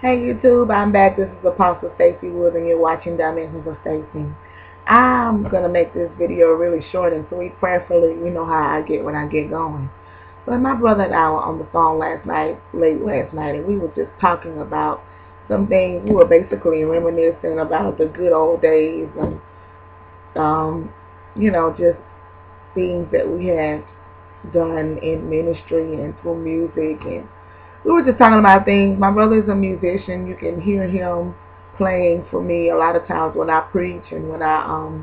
Hey YouTube, I'm back. This is Apostle Stacey Woods and you're watching Dimensions of Stacey. I'm going to make this video really short and sweet. Prayerfully, you know how I get when I get going. But my brother and I were on the phone late last night, and we were just talking about some things. We were basically reminiscing about the good old days and, just things that we had done in ministry and through music, and we were just talking about things. My brother is a musician. You can hear him playing for me a lot of times when I preach and when I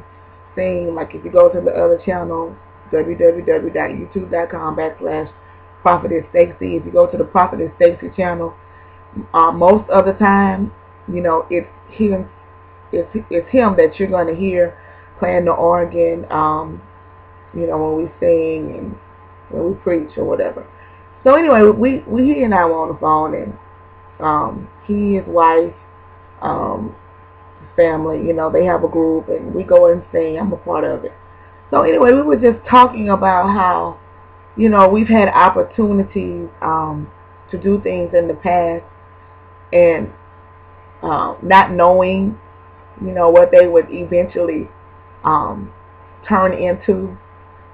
sing. Like if you go to the other channel, www.youtube.com/Prophetess Stacey. If you go to the Prophetess Stacey channel, most of the time, it's him. It's him that you're going to hear playing the organ. When we sing and when we preach or whatever. So anyway, he and I were on the phone, and he, his wife, family, they have a group, and we go and sing. I'm a part of it. So anyway, we were just talking about how, we've had opportunities to do things in the past, and not knowing, what they would eventually turn into.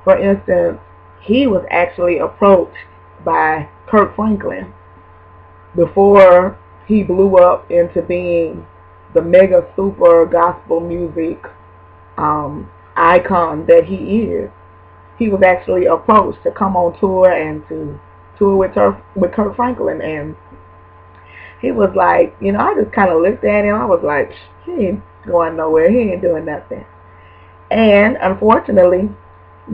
For instance, he was actually approached by Kirk Franklin before he blew up into being the mega super gospel music icon that he is. He was actually approached to come on tour and to tour with Kirk Franklin, and he was like, I just kind of looked at him. I was like, he ain't going nowhere. He ain't doing nothing. And unfortunately,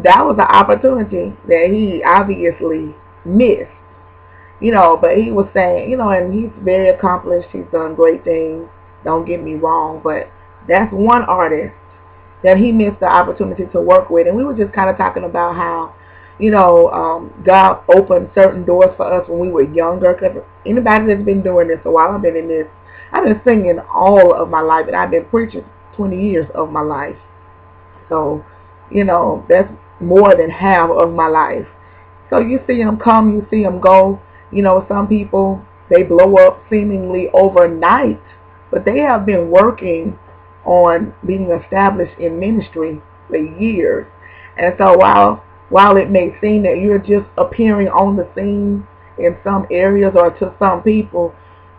that was an opportunity that he obviously missed, but he was saying, and he's very accomplished. He's done great things. Don't get me wrong, but that's one artist that he missed the opportunity to work with. And we were just kind of talking about how, God opened certain doors for us when we were younger. Because anybody that's been doing this a while, I've been singing all of my life, and I've been preaching 20 years of my life. So, that's more than half of my life. So you see them come, you see them go. Some people, they blow up seemingly overnight, but they have been working on being established in ministry for years. And so while it may seem that you're just appearing on the scene in some areas or to some people,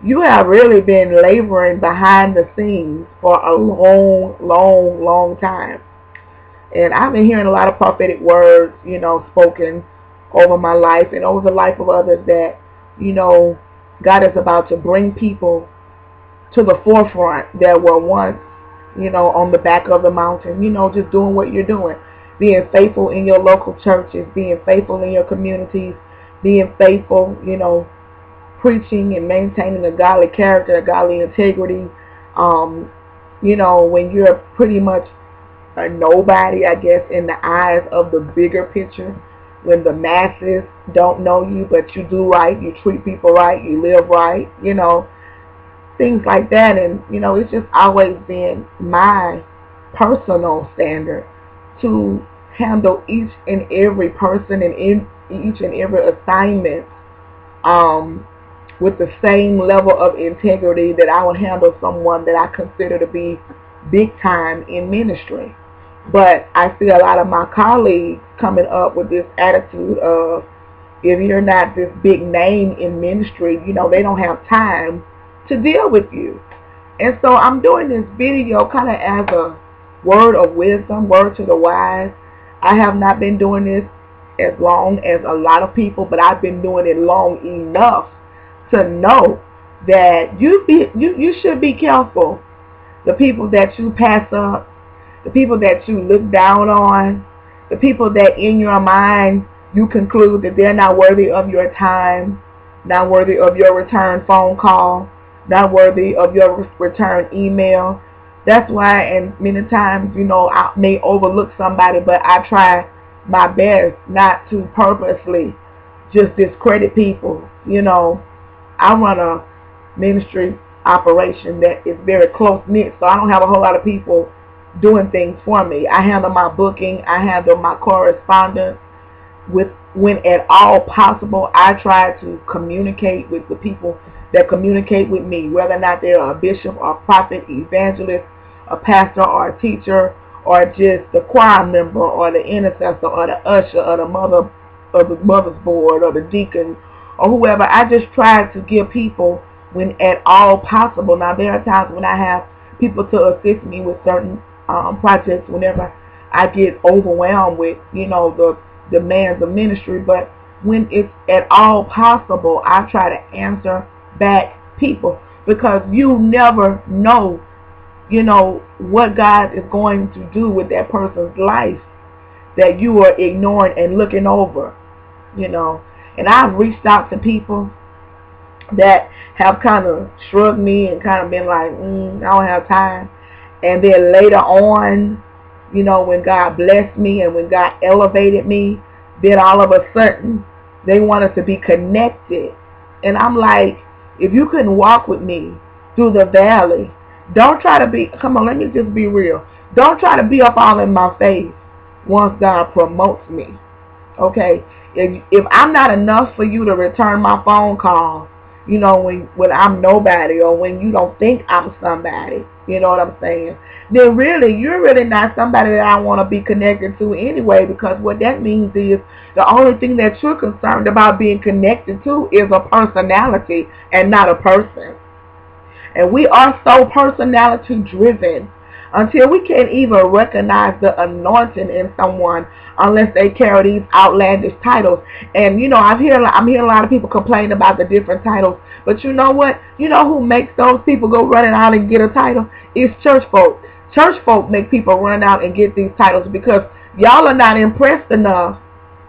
you have really been laboring behind the scenes for a long, long, long time. And I've been hearing a lot of prophetic words, spoken over my life and over the life of others that, God is about to bring people to the forefront that were once, on the back of the mountain, just doing what you're doing. Being faithful in your local churches, being faithful in your communities, being faithful, preaching and maintaining a godly character, a godly integrity. When you're pretty much a nobody, I guess, in the eyes of the bigger picture, when the masses don't know you, but you do right, you treat people right, you live right, things like that. And, it's just always been my personal standard to handle each and every person and in each and every assignment with the same level of integrity that I would handle someone that I consider to be big time in ministry. But I see a lot of my colleagues coming up with this attitude of, if you're not this big name in ministry, they don't have time to deal with you. And so I'm doing this video kind of as a word of wisdom, word to the wise. I have not been doing this as long as a lot of people, but I've been doing it long enough to know that you should be careful. The people that you pass up, the people that you look down on, the people that in your mind you conclude that they're not worthy of your time, not worthy of your return phone call, not worthy of your return email. That's why, and many times, I may overlook somebody, but I try my best not to purposely just discredit people. I run a ministry operation that is very close-knit, so I don't have a whole lot of people doing things for me. I handle my booking, I handle my correspondence with when at all possible, I try to communicate with the people that communicate with me, whether or not they're a bishop or a prophet, evangelist, a pastor or a teacher, or just the choir member or the intercessor or the usher or the mother of the mother's board or the deacon or whoever. I just try to give people when at all possible. Now there are times when I have people to assist me with certain projects whenever I get overwhelmed with, you know, the demands of ministry, but when it's at all possible, I try to answer back people, because you never know, you know, what God is going to do with that person's life that you are ignoring and looking over, you know. And I've reached out to people that have kind of shrugged me and kind of been like, I don't have time. And then later on, you know, when God blessed me and when God elevated me, then all of a sudden they wanted to be connected. And I'm like, if you couldn't walk with me through the valley, don't try to be, come on, let me just be real. Don't try to be up all in my face once God promotes me. Okay? If I'm not enough for you to return my phone call, you know, when I'm nobody, or when you don't think I'm somebody, you know what I'm saying, then really, you're really not somebody that I want to be connected to anyway, because what that means is the only thing that you're concerned about being connected to is a personality and not a person. And we are so personality driven until we can't even recognize the anointing in someone unless they carry these outlandish titles. And you know, I'm hearing a lot of people complain about the different titles, but you know what? You know who makes those people go running out and get a title? It's church folk. Church folk make people run out and get these titles because y'all are not impressed enough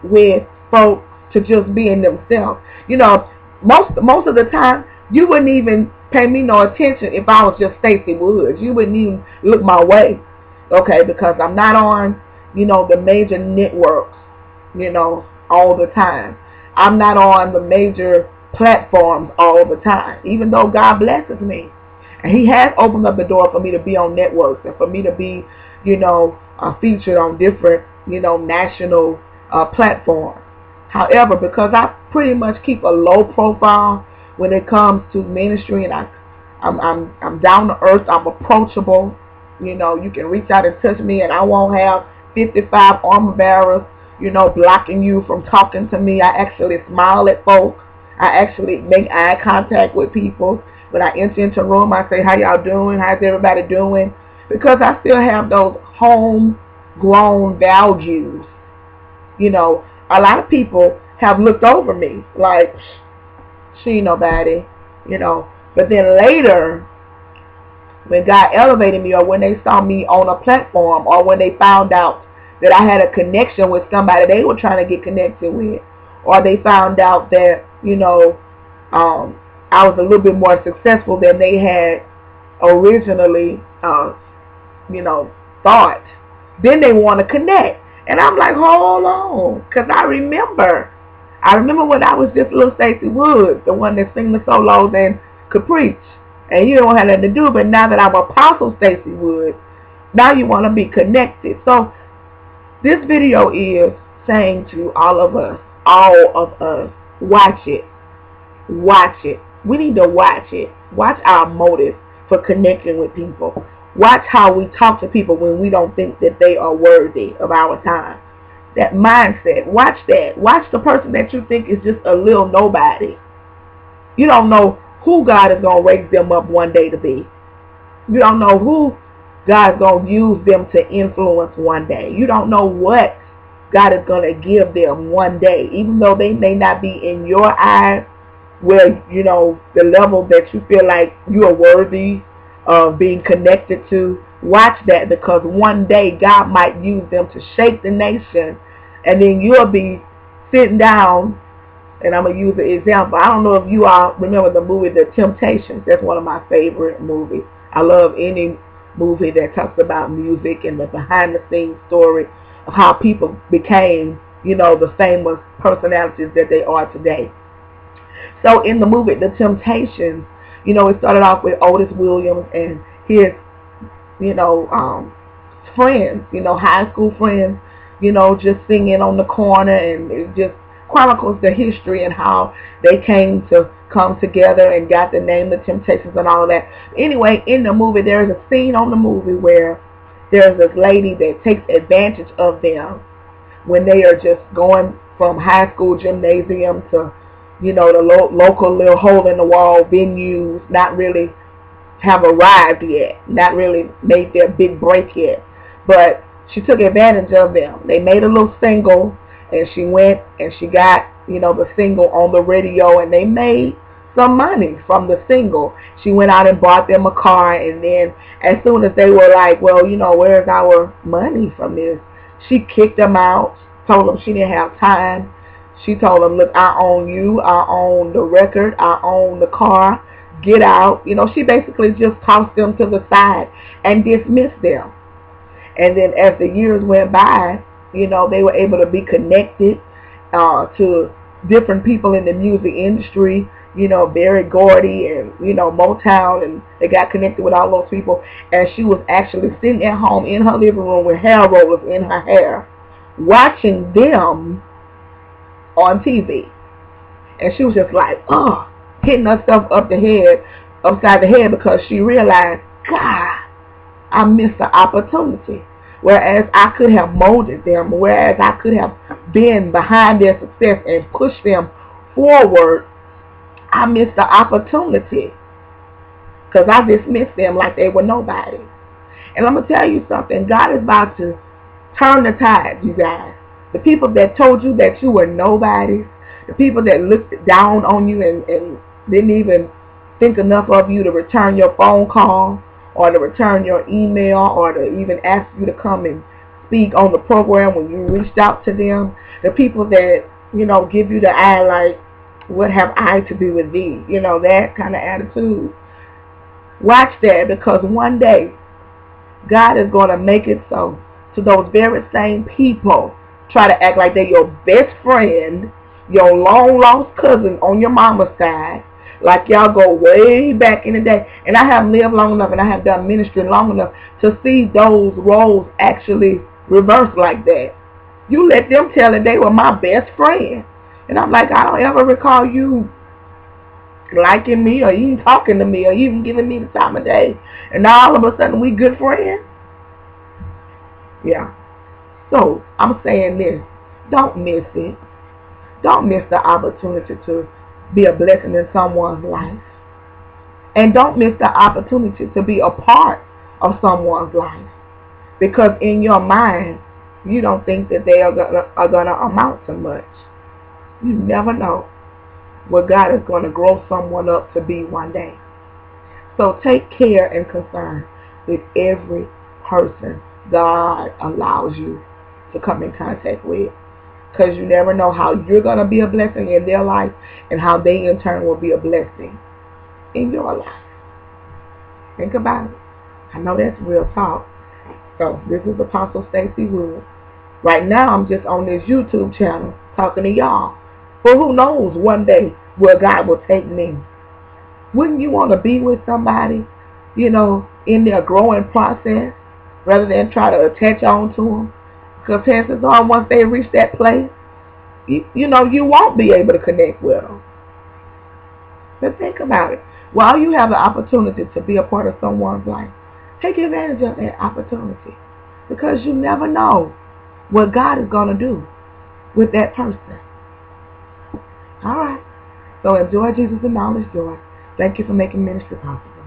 with folks to just be in themselves. You know, most of the time, you wouldn't even pay me no attention if I was just Stacey Woods. You wouldn't even look my way, okay, because I'm not on, you know, the major networks, you know, all the time. I'm not on the major platforms all the time, even though God blesses me. And he has opened up the door for me to be on networks and for me to be, you know, featured on different, you know, national platforms. However, because I pretty much keep a low profile when it comes to ministry, and I'm down to earth, I'm approachable. You know, you can reach out and touch me, and I won't have 55 armor bearers, you know, blocking you from talking to me. I actually smile at folks. I actually make eye contact with people. When I enter into a room, I say, how y'all doing? How's everybody doing? Because I still have those homegrown values. You know, a lot of people have looked over me like, she ain't nobody, you know. But then later, when God elevated me, or when they saw me on a platform, or when they found out that I had a connection with somebody they were trying to get connected with, or they found out that, you know, I was a little bit more successful than they had originally, you know, thought, then they want to connect. And I'm like, hold on, because I remember when I was just little Stacey Woods, the one that sang the solos and could preach, and you don't have nothing to do. But now that I'm Apostle Stacey Woods, now you want to be connected. So this video is saying to all of us, watch it. Watch it. We need to watch it. Watch our motive for connecting with people. Watch how we talk to people when we don't think that they are worthy of our time. That mindset. Watch that. Watch the person that you think is just a little nobody. You don't know who God is going to raise them up one day to be. You don't know who God is going to use them to influence one day. You don't know what God is going to give them one day. Even though they may not be in your eyes where, you know, the level that you feel like you are worthy of being connected to. Watch that, because one day God might use them to shake the nation, and then you'll be sitting down, and I'm going to use an example. I don't know if you all remember the movie The Temptations. That's one of my favorite movies. I love any movie that talks about music and the behind-the-scenes story of how people became, you know, the famous personalities that they are today. So in the movie The Temptations, you know, it started off with Otis Williams and his, you know, friends, you know, high school friends, you know, just singing on the corner, and it just chronicles the history and how they came to come together and got the name The Temptations and all of that. Anyway, in the movie, there's a scene on the movie where there's this lady that takes advantage of them when they are just going from high school gymnasium to, you know, the local little hole in the wall venues, not really have arrived yet, not really made their big break yet. But she took advantage of them. They made a little single, and she went and she got, you know, the single on the radio, and they made some money from the single. She went out and bought them a car, and then as soon as they were like, well, you know, where's our money from this? She kicked them out, told them she didn't have time. She told them, look, I own you, I own the record, I own the car, get out. You know, she basically just tossed them to the side and dismissed them. And then as the years went by, you know, they were able to be connected to different people in the music industry, you know, Berry Gordy and, you know, Motown, and they got connected with all those people. And she was actually sitting at home in her living room with hair rollers in her hair, watching them on TV. And she was just like, oh, hitting herself upside the head, because she realized, God, I missed the opportunity. Whereas I could have molded them, whereas I could have been behind their success and pushed them forward, I missed the opportunity because I dismissed them like they were nobody. And I'm going to tell you something. God is about to turn the tide, you guys. The people that told you that you were nobody, the people that looked down on you and didn't even think enough of you to return your phone call or to return your email or to even ask you to come and speak on the program when you reached out to them, the people that, you know, give you the eye like, what have I to do with thee? You know, that kind of attitude. Watch that, because one day God is going to make it so to those very same people try to act like they're your best friend, your long lost cousin on your mama's side, like y'all go way back in the day. And I have lived long enough and I have done ministry long enough to see those roles actually reversed like that. You let them tell it they were my best friend. And I'm like, I don't ever recall you liking me or even talking to me or even giving me the time of day. And now all of a sudden we good friends? Yeah. So I'm saying this. Don't miss it. Don't miss the opportunity to be a blessing in someone's life. And don't miss the opportunity to be a part of someone's life. Because in your mind, you don't think that they are gonna amount to much. You never know what God is going to grow someone up to be one day. So take care and concern with every person God allows you to come in contact with. Because you never know how you're going to be a blessing in their life and how they in turn will be a blessing in your life. Think about it. I know that's real talk. So this is Apostle Stacey Woods. Right now I'm just on this YouTube channel talking to y'all. But who knows one day where God will take me. Wouldn't you want to be with somebody, you know, in their growing process rather than try to attach on to them? Because chances are once they reach that place, you know, you won't be able to connect with them. But think about it. While you have the opportunity to be a part of someone's life, take advantage of that opportunity. Because you never know what God is going to do with that person. All right. So enjoy Jesus and knowledge joy. Thank you for making ministry possible.